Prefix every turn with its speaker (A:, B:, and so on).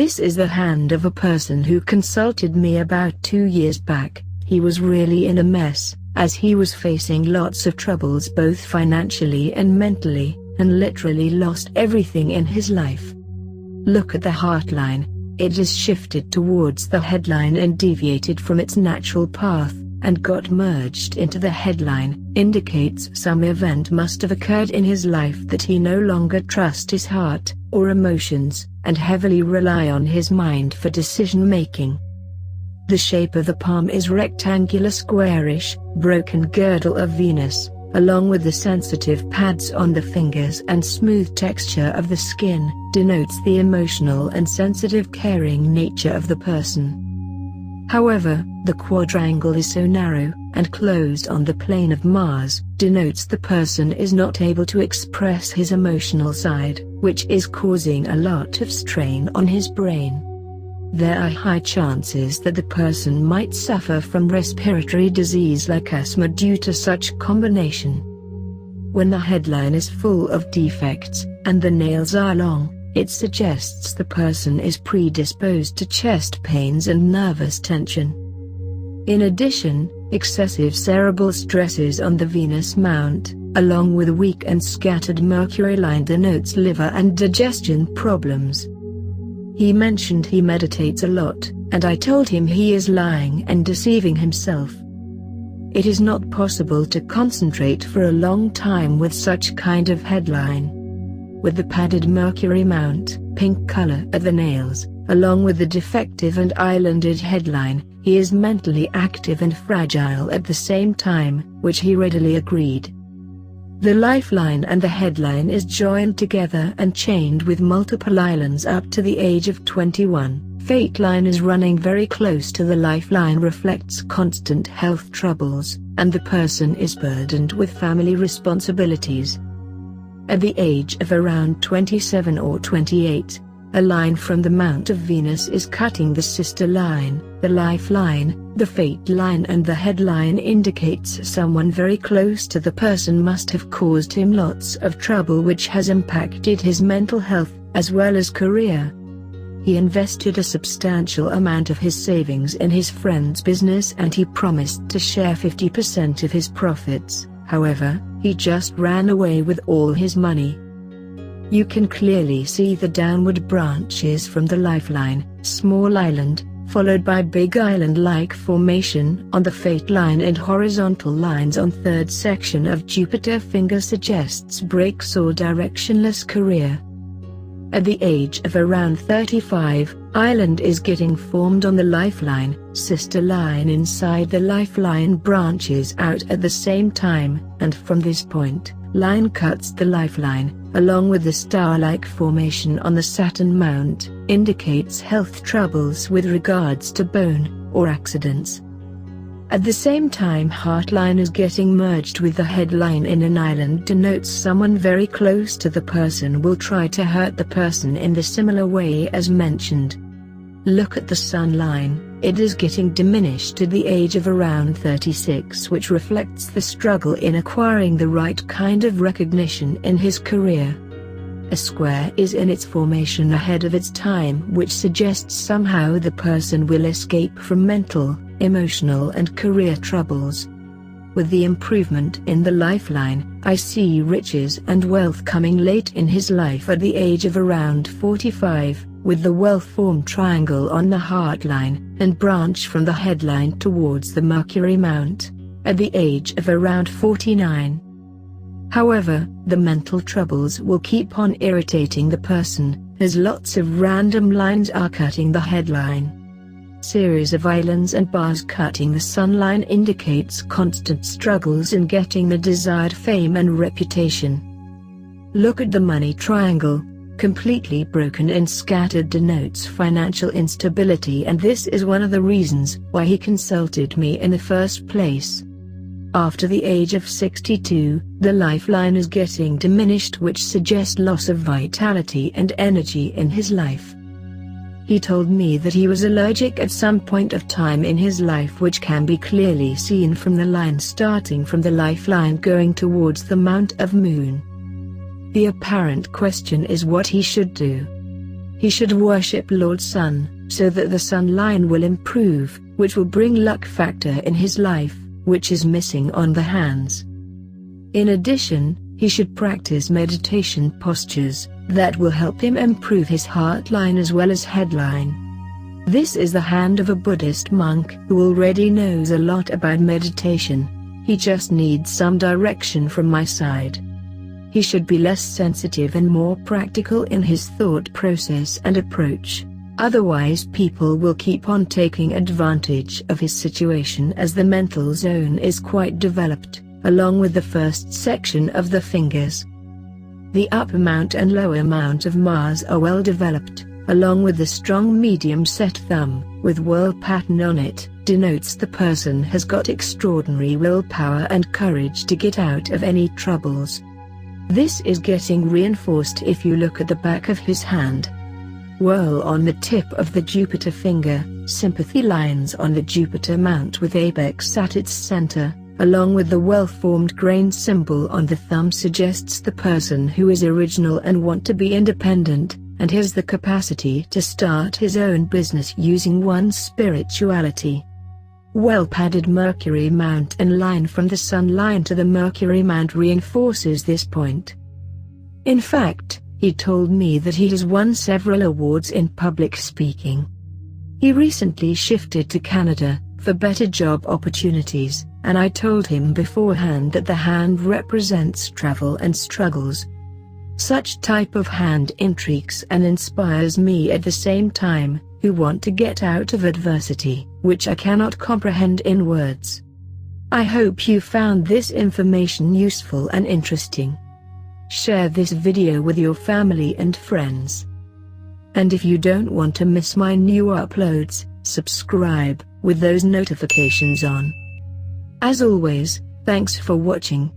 A: This is the hand of a person who consulted me about 2 years back. He was really in a mess, as he was facing lots of troubles both financially and mentally, and literally lost everything in his life. Look at the heart line. It is shifted towards the headline and deviated from its natural path, and got merged into the headline, indicates some event must have occurred in his life that he no longer trusts his heart, or emotions, and heavily rely on his mind for decision-making. The shape of the palm is rectangular squarish, broken girdle of Venus, along with the sensitive pads on the fingers and smooth texture of the skin, denotes the emotional and sensitive caring nature of the person. However, the quadrangle is so narrow, and closed on the plane of Mars, denotes the person is not able to express his emotional side, which is causing a lot of strain on his brain. There are high chances that the person might suffer from respiratory disease like asthma due to such combination. When the headline is full of defects, and the nails are long, it suggests the person is predisposed to chest pains and nervous tension. In addition, excessive cerebral stresses on the Venus mount, along with a weak and scattered Mercury line, denotes liver and digestion problems. He mentioned he meditates a lot, and I told him he is lying and deceiving himself. It is not possible to concentrate for a long time with such kind of headline. With the padded Mercury mount, pink color at the nails, along with the defective and islanded headline, he is mentally active and fragile at the same time, which he readily agreed. The lifeline and the headline is joined together and chained with multiple islands up to the age of 21. Fate line is running very close to the lifeline, reflects constant health troubles, and the person is burdened with family responsibilities. At the age of around 27 or 28, a line from the Mount of Venus is cutting the sister line, the lifeline. The fate line and the headline indicates someone very close to the person must have caused him lots of trouble, which has impacted his mental health, as well as career. He invested a substantial amount of his savings in his friend's business and he promised to share 50% of his profits. However, he just ran away with all his money. You can clearly see the downward branches from the lifeline, small island, followed by big island-like formation on the fate line, and horizontal lines on third section of Jupiter finger suggests breaks or directionless career. At the age of around 35, island is getting formed on the lifeline, sister line inside the lifeline branches out at the same time, and from this point, line cuts the lifeline, along with the star-like formation on the Saturn mount, indicates health troubles with regards to bone, or accidents. At the same time, heartline is getting merged with the headline in an island, denotes someone very close to the person will try to hurt the person in the similar way as mentioned. Look at the sun line, it is getting diminished at the age of around 36, which reflects the struggle in acquiring the right kind of recognition in his career. A square is in its formation ahead of its time, which suggests somehow the person will escape from mental, emotional and career troubles. With the improvement in the lifeline, I see riches and wealth coming late in his life at the age of around 45, with the wealth-formed triangle on the heart line, and branch from the headline towards the Mercury mount, at the age of around 49. However, the mental troubles will keep on irritating the person, as lots of random lines are cutting the headline. Series of islands and bars cutting the sun line indicates constant struggles in getting the desired fame and reputation. Look at the money triangle, completely broken and scattered, denotes financial instability, and this is one of the reasons why he consulted me in the first place. After the age of 62, the lifeline is getting diminished, which suggests loss of vitality and energy in his life. He told me that he was allergic at some point of time in his life, which can be clearly seen from the line starting from the lifeline going towards the Mount of Moon. The apparent question is what he should do. He should worship Lord Sun, so that the sun line will improve, which will bring luck factor in his life, which is missing on the hands. In addition, he should practice meditation postures that will help him improve his heart line as well as head line. This is the hand of a Buddhist monk who already knows a lot about meditation. He just needs some direction from my side. He should be less sensitive and more practical in his thought process and approach. Otherwise people will keep on taking advantage of his situation, as the mental zone is quite developed, along with the first section of the fingers. The upper mount and lower mount of Mars are well developed, along with the strong medium set thumb, with whirl pattern on it, denotes the person has got extraordinary willpower and courage to get out of any troubles. This is getting reinforced if you look at the back of his hand. Whirl on the tip of the Jupiter finger, sympathy lines on the Jupiter mount with apex at its center, along with the well-formed grain symbol on the thumb suggests the person who is original and want to be independent, and has the capacity to start his own business using one's spirituality. Well-padded Mercury mount and line from the Sun line to the Mercury mount reinforces this point. In fact, he told me that he has won several awards in public speaking. He recently shifted to Canada for better job opportunities, and I told him beforehand that the hand represents travel and struggles. Such type of hand intrigues and inspires me at the same time, who want to get out of adversity, which I cannot comprehend in words. I hope you found this information useful and interesting. Share this video with your family and friends. And if you don't want to miss my new uploads, subscribe with those notifications on. As always, thanks for watching.